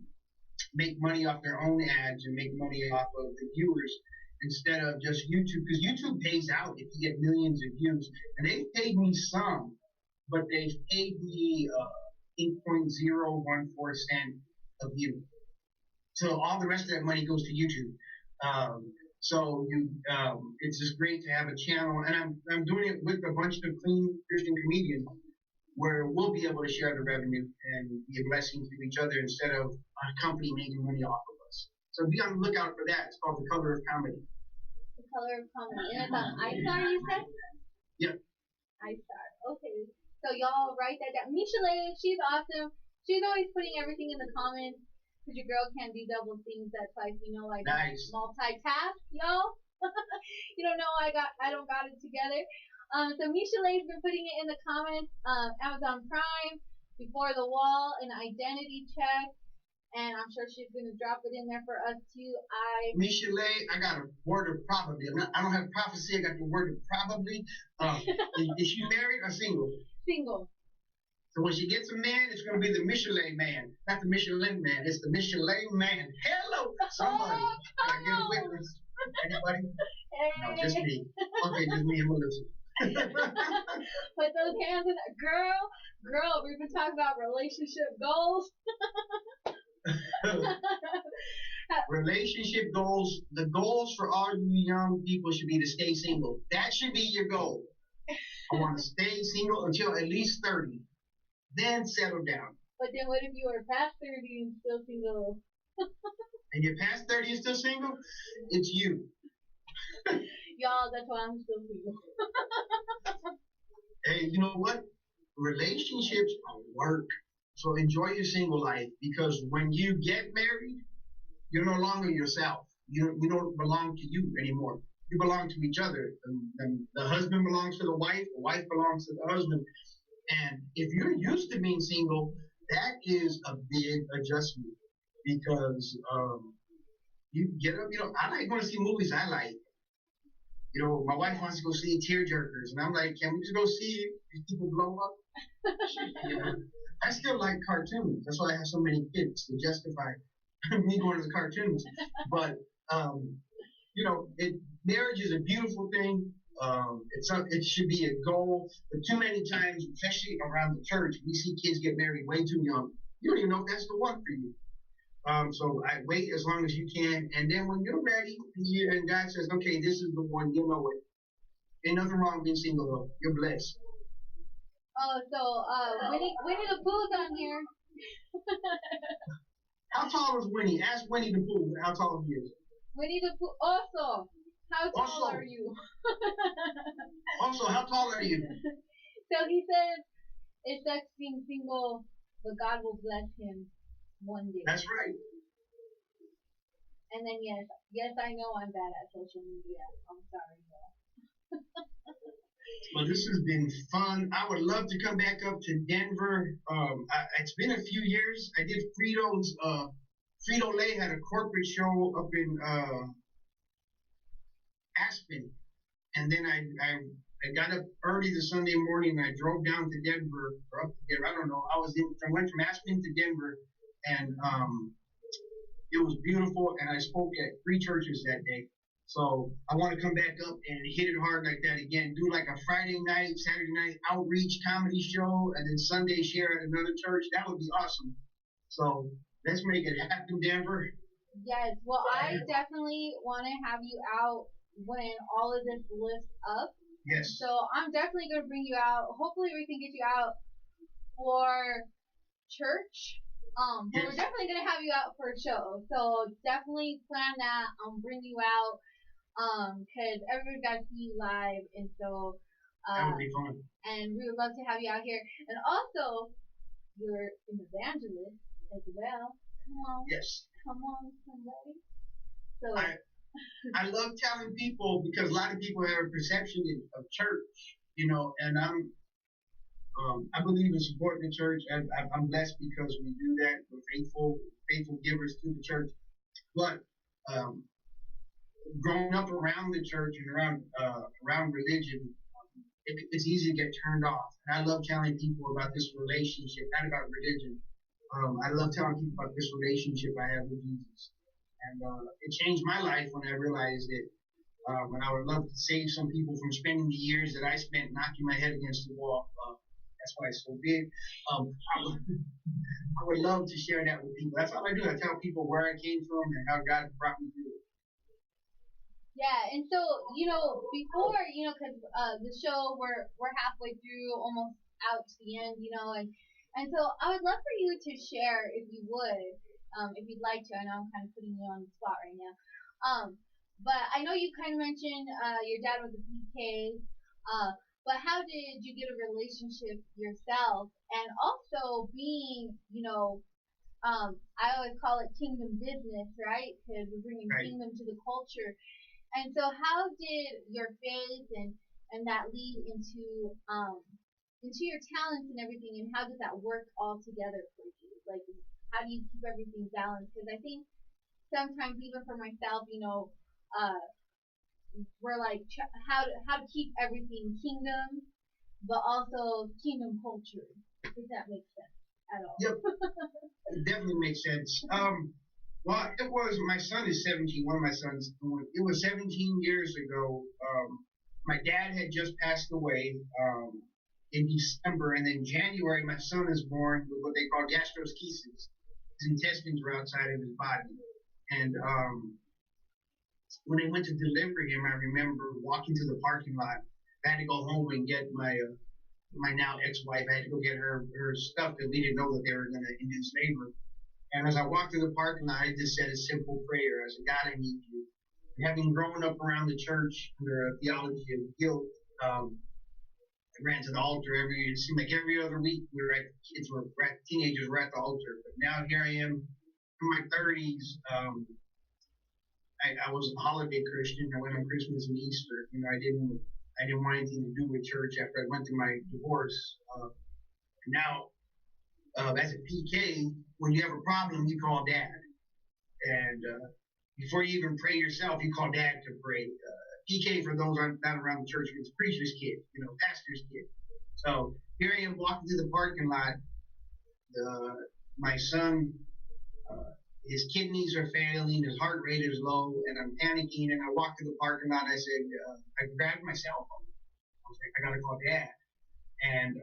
make money off their own ads and make money off of the viewers instead of just YouTube, because YouTube pays out if you get millions of views, and they've paid me some, but they've paid me 8.014 a view. So all the rest of that money goes to YouTube. It's just great to have a channel, and I'm doing it with a bunch of clean Christian comedians where we'll be able to share the revenue and be a blessing to each other instead of a company making money off of us. So be on the lookout for that. It's called The Color of Comedy. The Color of Comedy. And it's on iStar, you said? Yep. iStar. Okay. So y'all write that down. Michelet, she's awesome. She's always putting everything in the comments because your girl can't do double things. That's like, I nice. Multitask, y'all. You don't know I don't got it together. So Michelet's been putting it in the comments. Amazon Prime, Before the Wall, an identity check, and I'm sure she's gonna drop it in there for us too. Michelet, I got a word of probably. I don't have prophecy. I got the word of probably. Is she married or single? Single. So when she gets a man, it's gonna be the Michelet man, not the Michelin man. It's the Michelet man. Hello, somebody. Can I get a witness? Anybody? Hey. No, just me. Okay, just me and Melissa. Put those hands in there. Girl, we've been talking about relationship goals. Relationship goals. The goals for all you young people should be to stay single. That should be your goal. I want to stay single until at least 30. Then settle down. But then what if you are past 30 and still single? And you're past 30 and still single? It's you. Y'all, that's why I'm still single. Hey, you know what? Relationships are work. So enjoy your single life, because when you get married, you're no longer yourself. You don't belong to you anymore. You belong to each other. And the husband belongs to the wife belongs to the husband. And if you're used to being single, that is a big adjustment, because you get up. I like going to see movies I like. My wife wants to go see tearjerkers, and I'm like, can we just go see these people blow up? I still like cartoons. That's why I have so many kids, to justify me going to the cartoons. But marriage is a beautiful thing. It should be a goal. But too many times, especially around the church, we see kids get married way too young. You don't even know if that's the one for you. So I wait as long as you can, and then when you're ready, and God says, "Okay, this is the one," you know it. Ain't nothing wrong being single though. You're blessed. Oh, so Winnie the Pooh's on here. How tall is Winnie? Ask Winnie the Pooh how tall he is. Winnie the Pooh. Also, how tall are you? Also, how tall are you? So he says, it sucks being single, but God will bless him one day. That's right. And then yes, I know I'm bad at social media. I'm sorry, y'all. Well, this has been fun. I would love to come back up to Denver. It's been a few years. I did Frito's. Frito-Lay had a corporate show up in Aspen, and then I got up early the Sunday morning and I drove down to Denver, or up to Denver. I don't know. I went from Aspen to Denver, and it was beautiful. And I spoke at 3 churches that day. So I want to come back up and hit it hard like that again. Do like a Friday night, Saturday night outreach comedy show, and then Sunday share at another church. That would be awesome. So let's make it happen, Denver. Yes. Well, I definitely want to have you out when all of this lifts up. Yes. So I'm definitely going to bring you out. Hopefully we can get you out for church. But Yes. we're definitely going to have you out for a show. So definitely plan that. Bring you out. Because everyone's got to see you live, and so that would be fun. And we would love to have you out here. And also, you're an evangelist as well. Yes. Come on, somebody. So I love telling people, because a lot of people have a perception of church, and I believe in supporting the church. I'm blessed because we do that. We're faithful givers to the church. But growing up around the church and around religion, it's easy to get turned off. And I love telling people about this relationship, not about religion. I love telling people about this relationship I have with Jesus. And it changed my life when I realized it. And I would love to save some people from spending the years that I spent knocking my head against the wall. That's why it's so big. I would love to share that with people. That's all I do. I tell people where I came from and how God brought me through it. Yeah, and so before because the show we're halfway through, almost out to the end, and so I would love for you to share, if you would, if you'd like to. I know I'm kind of putting you on the spot right now, but I know you kind of mentioned your dad was a PK, but how did you get a relationship yourself, and also being I always call it kingdom business, right? Because we're bringing Right. kingdom to the culture. And so, how did your faith and that lead into your talents and everything, and how does that work all together for you? Like, how do you keep everything balanced? Because I think sometimes, even for myself, uh, we're like how to keep everything kingdom, but also kingdom culture. If that makes sense at all. Yep, it definitely makes sense. Well, it was, my son is 17, one of my sons. It was 17 years ago. My dad had just passed away in December, and then January, my son is born with what they call gastroschisis. His intestines were outside of his body. And when they went to deliver him, I remember walking to the parking lot. I had to go home and get my now ex-wife. I had to go get her stuff because we didn't know that they were going to induce labor. And as I walked through the parking lot, I just said a simple prayer. I said, God, I need you. And having grown up around the church under a theology of guilt, I ran to the altar it seemed like every other week teenagers were at the altar. But now here I am in my 30s. I was a holiday Christian. I went on Christmas and Easter. I didn't want anything to do with church after I went through my divorce. Now, as a PK, when you have a problem, you call dad. And before you even pray yourself, you call dad to pray. PK, for those not around the church, it's preacher's kid, pastor's kid. So here I am walking through the parking lot. My son, his kidneys are failing, his heart rate is low, and I'm panicking. And I walked through the parking lot. I said, I grabbed my cell phone. I was like, I gotta call dad. And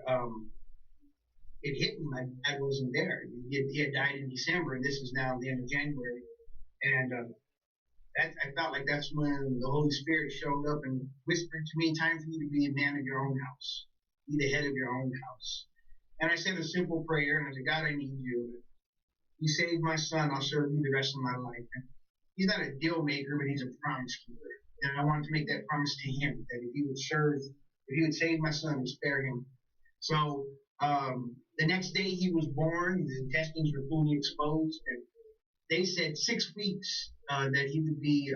it hit me. My dad wasn't there. He had died in December, and this is now the end of January. And I felt like that's when the Holy Spirit showed up and whispered to me, time for you to be a man of your own house. Be the head of your own house. And I said a simple prayer, and I said, God, I need you. You saved my son, I'll serve you the rest of my life. And he's not a deal maker, but he's a promise keeper. And I wanted to make that promise to him, that if he would save my son and spare him. So the next day he was born, his intestines were fully exposed, and they said 6 weeks that he would be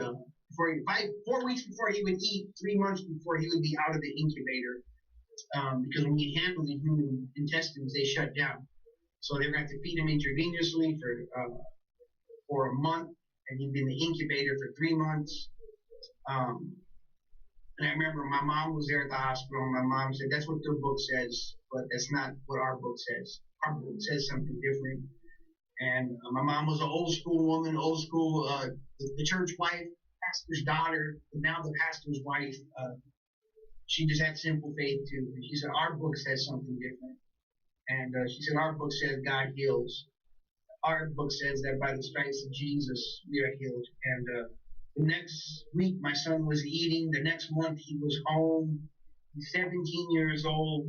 4 weeks before he would eat, 3 months before he would be out of the incubator, because when you handle the human intestines, they shut down. So they were going to have to feed him intravenously for a month, and he'd been in the incubator for 3 months. And I remember my mom was there at the hospital, and my mom said, that's what their book says, but that's not what our book says. Our book says something different. And my mom was an old school woman, the church wife, pastor's daughter, and now the pastor's wife. She just had simple faith too. And she said, our book says something different. And she said, our book says God heals. Our book says that by the stripes of Jesus, we are healed. And the next week, my son was eating. The next month, he was home. He's 17 years old.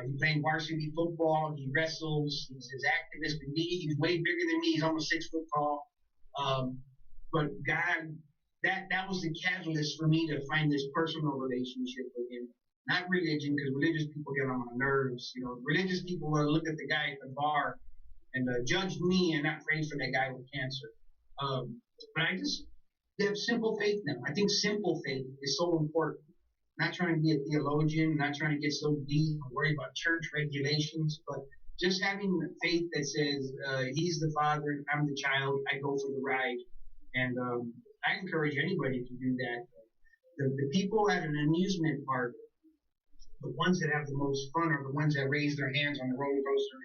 He played varsity football. He wrestles. He's as active as can be. He's way bigger than me. He's almost 6 foot tall. But God, that was the catalyst for me to find this personal relationship with him. Not religion, because religious people get on my nerves. Religious people want to look at the guy at the bar and judge me and not pray for that guy with cancer. But I just have simple faith now. I think simple faith is so important. Not trying to be a theologian, not trying to get so deep and worry about church regulations, but just having faith that says, he's the father, I'm the child, I go for the ride. And I encourage anybody to do that. The people at an amusement park, the ones that have the most fun are the ones that raise their hands on the roller coaster.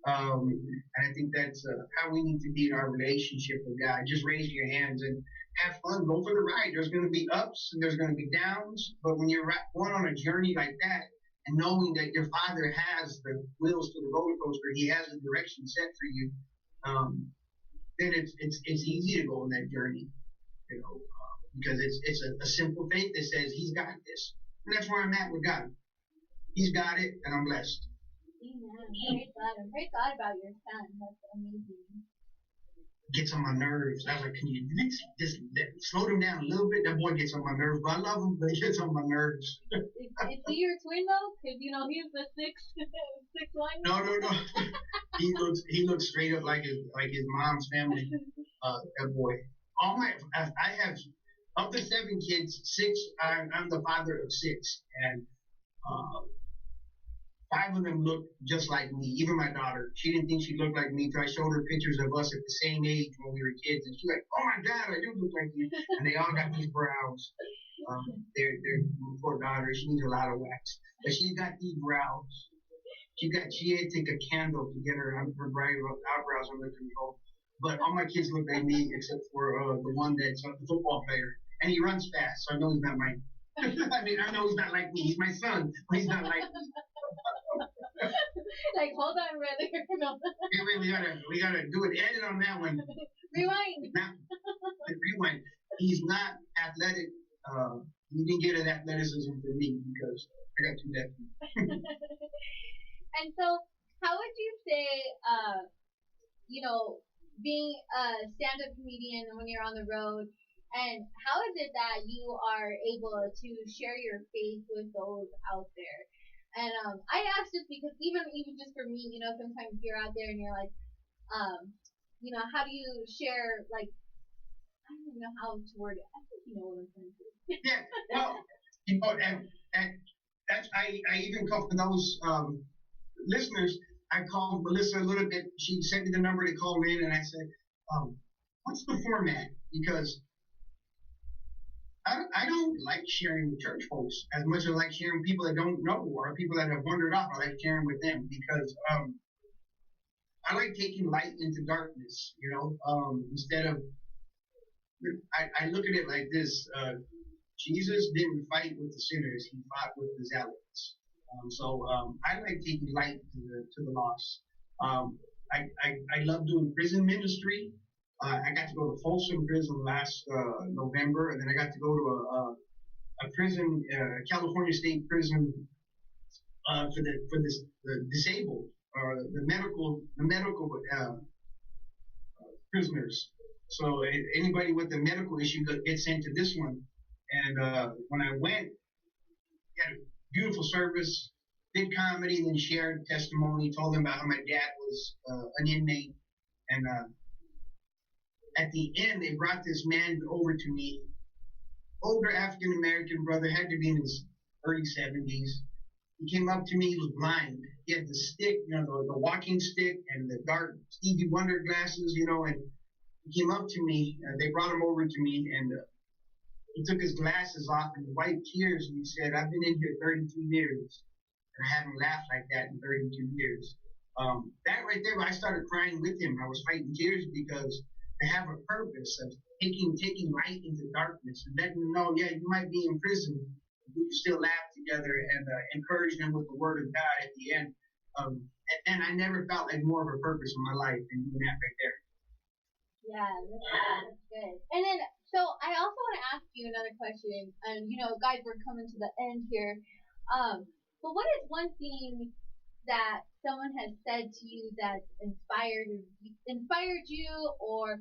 And I think that's how we need to be in our relationship with God. Just raise your hands and have fun. Go for the ride. There's going to be ups and there's going to be downs. But when you're going on a journey like that and knowing that your Father has the wheels to the roller coaster, He has the direction set for you, um, then it's easy to go on that journey. Because it's a simple faith that says He's got this, and that's where I'm at with God. He's got it, and I'm blessed. Amen. Praise God. And praise God about your son. That's amazing. Gets on my nerves. I was like, can you just slow him down a little bit? That boy gets on my nerves, but I love him, but he gets on my nerves. Is he your twin though? Because he's the six one. No. he looks straight up like his mom's family. That boy. I have of the 7 kids, 6. I'm the father of 6, and 5 of them look just like me. Even my daughter, she didn't think she looked like me until I showed her pictures of us at the same age when we were kids, and she's like, "Oh my God, I do look like you." And they all got these brows. They're poor daughter. She needs a lot of wax, but she's got these brows. She had to take a candle to get her eyebrows under control. But all my kids look like me except for the one that's the football player, and he runs fast, so I know he's not mine. I mean, I know he's not like me. He's my son, but he's not like me. Like, hold on, brother. No. We gotta do an edit on that one. Rewind. Rewind. He's not athletic. He didn't get an athleticism for me because I got too deaf. And so, how would you say, being a stand-up comedian when you're on the road, and how is it that you are able to share your faith with those out there? And I asked just because even just for me, sometimes you're out there and you're like, how do you share, like, I don't even know how to word it. I think you know what I'm trying to do. Yeah, well, and that's I even call for those listeners. I called Melissa a little bit. She sent me the number to call in, and I said, "What's the format?" Because I don't like sharing with church folks as much as I like sharing with people that don't know or people that have wandered off. I like sharing with them because I like taking light into darkness. Instead of I look at it like this: Jesus didn't fight with the sinners; he fought with the zealots. So I like taking light to the lost. I love doing prison ministry. I got to go to Folsom Prison last November, and then I got to go to a prison, California State Prison, for the disabled, the medical prisoners. So anybody with a medical issue gets sent to this one. And when I went, had a beautiful service, did comedy, then shared testimony, told them about how my dad was an inmate, and at the end, they brought this man over to me, older African American brother, had to be in his early 70s. He came up to me, he was blind. He had the stick, the walking stick and the dark Stevie Wonder glasses, and he came up to me. They brought him over to me, and he took his glasses off and wiped tears, and he said, "I've been in here 32 years, and I haven't laughed like that in 32 years. That right there, I started crying with him. I was fighting tears because they have a purpose of taking light into darkness and letting them know, yeah, you might be in prison, but we can still laugh together and encourage them with the word of God at the end. And I never felt like more of a purpose in my life than doing that right there. Yeah, that's good. And then, so I also want to ask you another question. And guys, we're coming to the end here. But what is one thing that someone has said to you that inspired you, or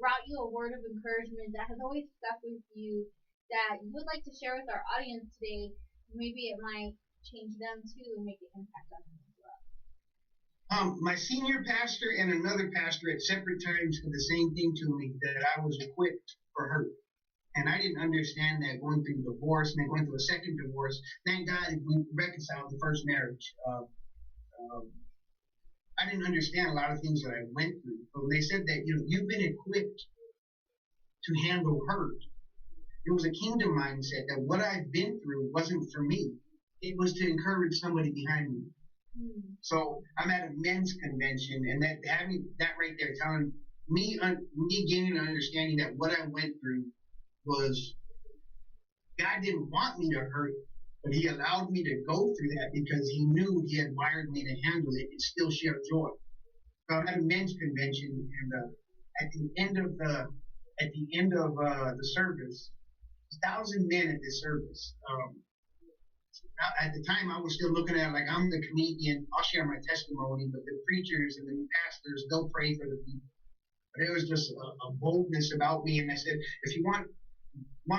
brought you a word of encouragement that has always stuck with you, that you would like to share with our audience today? Maybe it might change them too and make an impact on them as well. My senior pastor and another pastor at separate times said the same thing to me, that I was equipped for hurt. And I didn't understand that going through divorce and then going through a second divorce. Thank God we reconciled the first marriage. I didn't understand a lot of things that I went through. But when they said that, you've been equipped to handle hurt. It was a kingdom mindset that what I've been through wasn't for me. It was to encourage somebody behind me. So I'm at a men's convention, and that having that right there, telling me gaining an understanding that what I went through was God didn't want me to hurt, but He allowed me to go through that because He knew He had wired me to handle it and still share joy. So I'm at a men's convention, and at the end of the service, 1,000 men at this service. At the time, I was still looking at it like I'm the comedian. I'll share my testimony, but the preachers and the pastors, they'll pray for the people. But there was just a boldness about me, and I said, if you want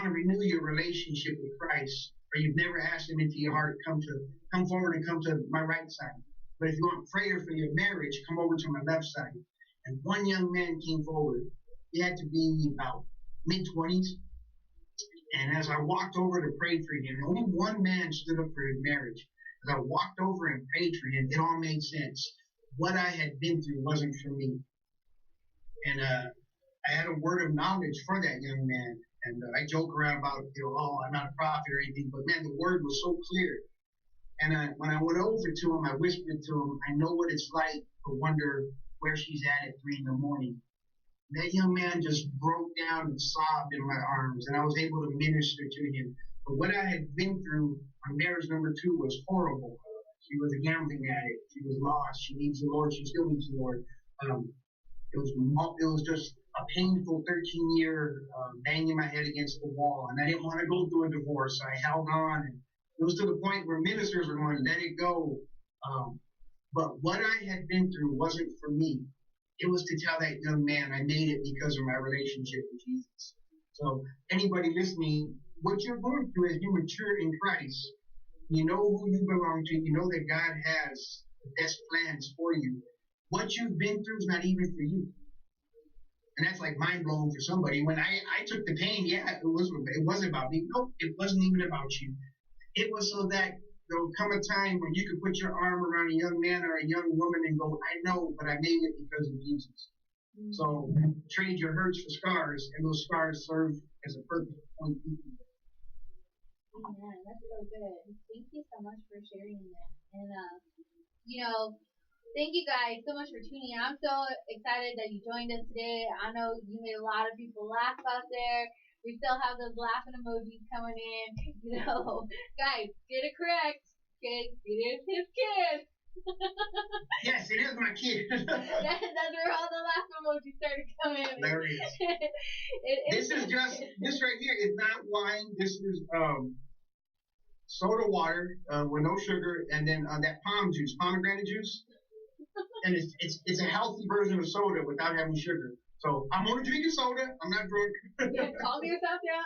to renew your relationship with Christ, or you've never asked Him into your heart, come forward and come to my right side. But if you want prayer for your marriage, come over to my left side. And one young man came forward. He had to be about mid-20s. And as I walked over to pray for him, only one man stood up for his marriage. As I walked over and prayed for him, it all made sense. What I had been through wasn't for me. And I had a word of knowledge for that young man. And I joke around about, oh, I'm not a prophet or anything, but man, the word was so clear. And when I went over to him, I whispered to him, I know what it's like to wonder where she's at 3 in the morning. That young man just broke down and sobbed in my arms, and I was able to minister to him. But what I had been through on marriage number 2 was horrible. She was a gambling addict. She was lost. She needs the Lord. She still needs the Lord. It was just a painful 13-year banging my head against the wall, and I didn't want to go through a divorce. So I held on, and it was to the point where ministers were going, let it go. But what I had been through wasn't for me. It was to tell that young man I made it because of my relationship with Jesus. So anybody listening, what you're going through as you mature in Christ, you know who you belong to. You know that God has the best plans for you. What you've been through is not even for you. And that's like mind blowing for somebody. When I took the pain, it was about me. Nope, it wasn't even about you. It was so that there will come a time when you can put your arm around a young man or a young woman and go, I know, but I made it because of Jesus. So trade your hurts for scars, and those scars serve as a purpose point. Man, that's so good. Thank you so much for sharing that. And thank you guys so much for tuning in. I'm so excited that you joined us today. I know you made a lot of people laugh out there. We still have those laughing emojis coming in. Guys, get it correct. Okay, it is his kid. Yes, it is my kid. That's where all the laugh emojis started coming in. There it is. This right here is not wine. This is soda water with no sugar, and then that pomegranate juice. And it's a healthy version of soda without having sugar. So I'm only drinking soda. I'm not drunk. Yeah, calm yourself down.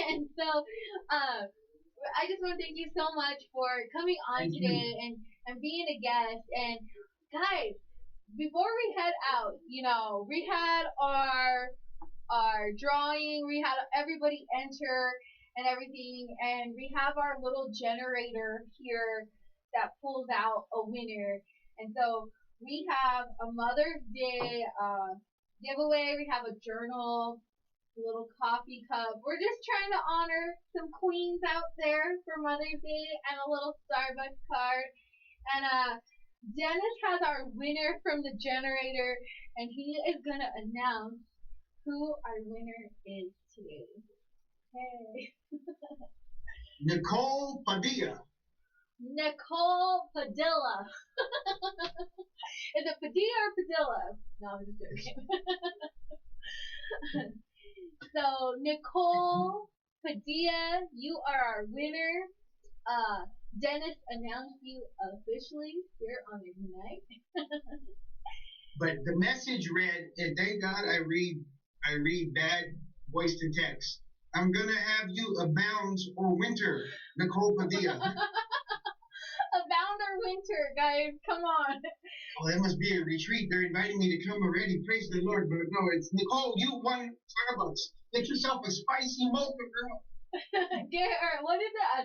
And so, I just want to thank you so much for coming on today and being a guest. And guys, before we head out, we had our drawing. We had everybody enter and everything, and we have our little generator here that pulls out a winner. And so we have a Mother's Day giveaway. We have a journal, a little coffee cup. We're just trying to honor some queens out there for Mother's Day, and a little Starbucks card. And Dennis has our winner from the generator, and he is going to announce who our winner is today. Hey. Nicole Padilla. Nicole Padilla. Is it Padilla or Padilla? No, I'm just joking. So, Nicole Padilla, you are our winner. Dennis announced you officially here on Ignite. But the message read, and thank God I read bad voice to text. I'm gonna have you abound or winter, Nicole Padilla. Abound or winter, guys, come on. Oh, that must be a retreat. They're inviting me to come already. Praise the Lord. But no, it's Nicole, you won Starbucks. Get yourself a spicy mocha, girl. Get her, what is it? A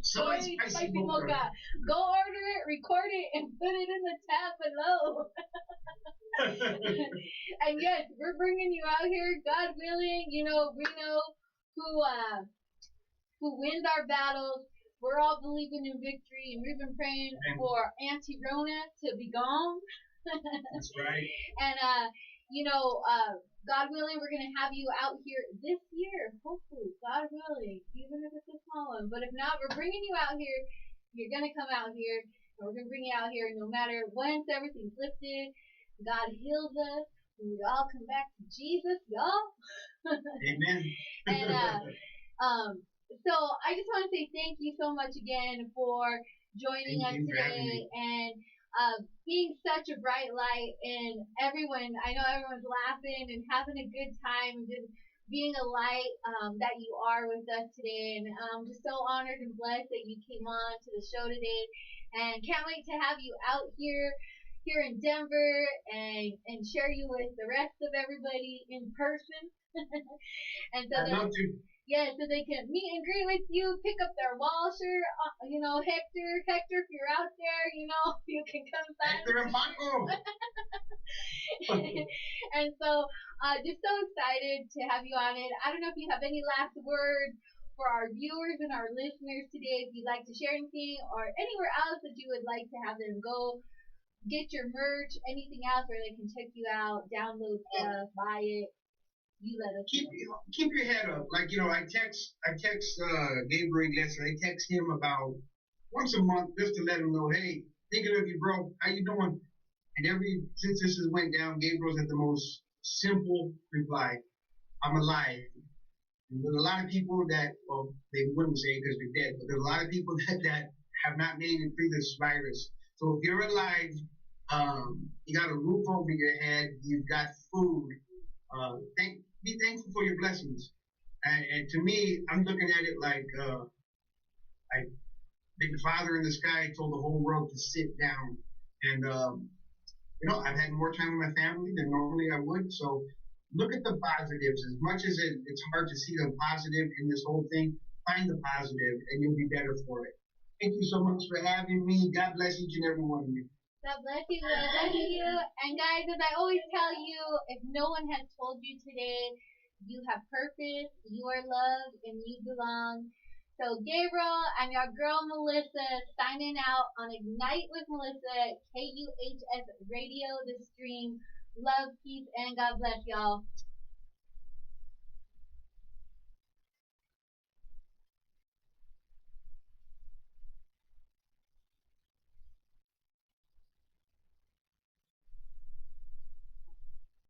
soy spicy mocha. Go order it, record it, and put it in the tab below. And yes, we're bringing you out here, God willing. You know, we know who wins our battles. We're all believing in victory, and we've been praying for Auntie Rona to be gone. That's right. And God willing, we're gonna have you out here this year, hopefully, God willing, even if it's a small one. But if not, we're bringing you out here. You're gonna come out here, and we're gonna bring you out here, no matter once everything's lifted. God heals us, and we all come back to Jesus, y'all. Amen. And so I just want to say thank you so much again for joining us today and being such a bright light, and everyone, I know everyone's laughing and having a good time and just being a light that you are with us today. And I'm just so honored and blessed that you came on to the show today, and can't wait to have you out here in Denver and share you with the rest of everybody in person. And so I'd love to. yeah, so they can meet and greet with you, pick up their Walsher, Hector, if you're out there, you can come sign. Hector and Paco. And so, just so excited to have you on it. I don't know if you have any last words for our viewers and our listeners today, if you'd like to share anything or anywhere else that you would like to have them go get your merch, anything else where they can check you out, download stuff, buy it. You let us keep your head up. Like, I text Gabriel Iglesias. I text him about once a month just to let him know, hey, thinking of you, bro. How you doing? And since this has went down, Gabriel's had the most simple reply. I'm alive. And there's a lot of people that, well, they wouldn't say because they're dead, but there's a lot of people that have not made it through this virus. So if you're alive, you got a roof over your head, you've got food. Be thankful for your blessings. And to me, I'm looking at it like Big Father in the sky told the whole world to sit down. And I've had more time with my family than normally I would. So look at the positives. As much as it's hard to see the positive in this whole thing, find the positive, and you'll be better for it. Thank you so much for having me. God bless each and every one of you. God bless you. God bless you. And guys, as I always tell you, if no one has told you today, you have purpose, you are loved, and you belong. So Gabriel and your girl Melissa signing out on Ignite with Melissa, KUHS Radio, the stream. Love, peace, and God bless y'all.